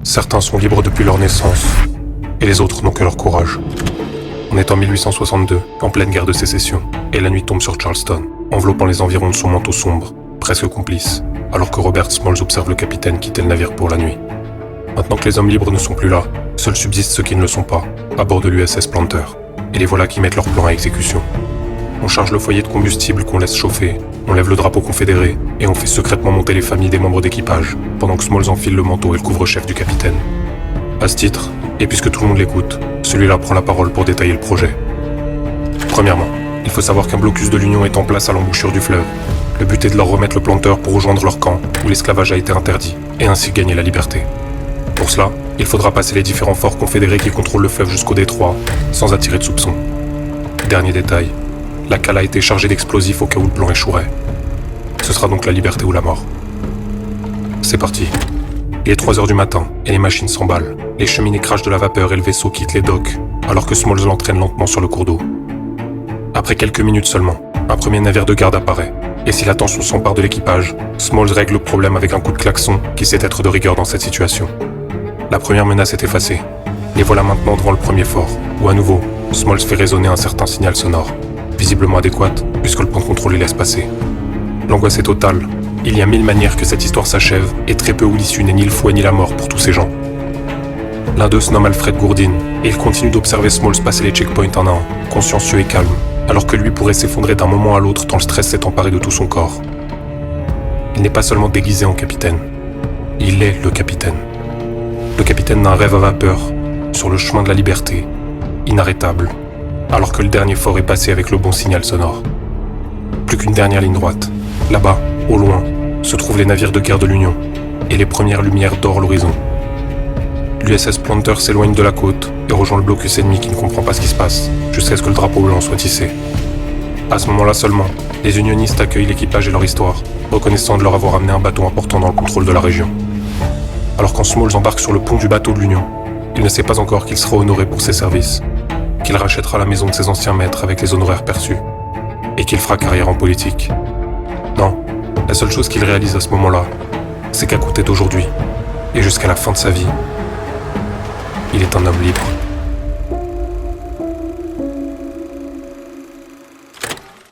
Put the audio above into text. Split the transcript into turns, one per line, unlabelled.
Certains sont libres depuis leur naissance, et les autres n'ont que leur courage. On est en 1862, en pleine guerre de sécession, et la nuit tombe sur Charleston, enveloppant les environs de son manteau sombre, presque complice, alors que Robert Smalls observe le capitaine quitter le navire pour la nuit. Maintenant que les hommes libres ne sont plus là, seuls subsistent ceux qui ne le sont pas, à bord de l'USS Planter, et les voilà qui mettent leur plan à exécution. On charge le foyer de combustible qu'on laisse chauffer, on lève le drapeau confédéré, et on fait secrètement monter les familles des membres d'équipage, pendant que Smalls enfile le manteau et le couvre-chef du capitaine. À ce titre, et puisque tout le monde l'écoute, celui-là prend la parole pour détailler le projet. Premièrement, il faut savoir qu'un blocus de l'Union est en place à l'embouchure du fleuve. Le but est de leur remettre le Planter pour rejoindre leur camp, où l'esclavage a été interdit, et ainsi gagner la liberté. Pour cela, il faudra passer les différents forts confédérés qui contrôlent le fleuve jusqu'au détroit, sans attirer de soupçons. Dernier détail, la cale a été chargée d'explosifs au cas où le plan échouerait. Ce sera donc la liberté ou la mort. C'est parti. Il est 3 heures du matin, et les machines s'emballent. Les cheminées crachent de la vapeur et le vaisseau quitte les docks, alors que Smalls l'entraîne lentement sur le cours d'eau. Après quelques minutes seulement, un premier navire de garde apparaît. Et si la tension s'empare de l'équipage, Smalls règle le problème avec un coup de klaxon qui sait être de rigueur dans cette situation. La première menace est effacée. Les voilà maintenant devant le premier fort, où à nouveau, Smalls fait résonner un certain signal sonore, visiblement adéquat, puisque le point de contrôle les laisse passer. L'angoisse est totale. Il y a 1000 manières que cette histoire s'achève, et très peu où l'issue n'est ni le fouet ni la mort pour tous ces gens. L'un d'eux se nomme Alfred Gourdin, et il continue d'observer Smalls passer les checkpoints un à un, consciencieux et calme, alors que lui pourrait s'effondrer d'un moment à l'autre tant le stress s'est emparé de tout son corps. Il n'est pas seulement déguisé en capitaine, il est le capitaine. Le capitaine d'un rêve à vapeur, sur le chemin de la liberté, inarrêtable, alors que le dernier fort est passé avec le bon signal sonore. Plus qu'une dernière ligne droite. Là-bas, au loin, se trouvent les navires de guerre de l'Union, et les premières lumières dorent l'horizon. L'USS Planter s'éloigne de la côte et rejoint le blocus ennemi qui ne comprend pas ce qui se passe, jusqu'à ce que le drapeau blanc soit hissé. À ce moment-là seulement, les unionistes accueillent l'équipage et leur histoire, reconnaissant de leur avoir amené un bateau important dans le contrôle de la région. Alors quand Smalls embarque sur le pont du bateau de l'Union, il ne sait pas encore qu'il sera honoré pour ses services, qu'il rachètera la maison de ses anciens maîtres avec les honoraires perçus, et qu'il fera carrière en politique. Non, la seule chose qu'il réalise à ce moment-là, c'est qu'à compter d'aujourd'hui, et jusqu'à la fin de sa vie, il est un homme libre.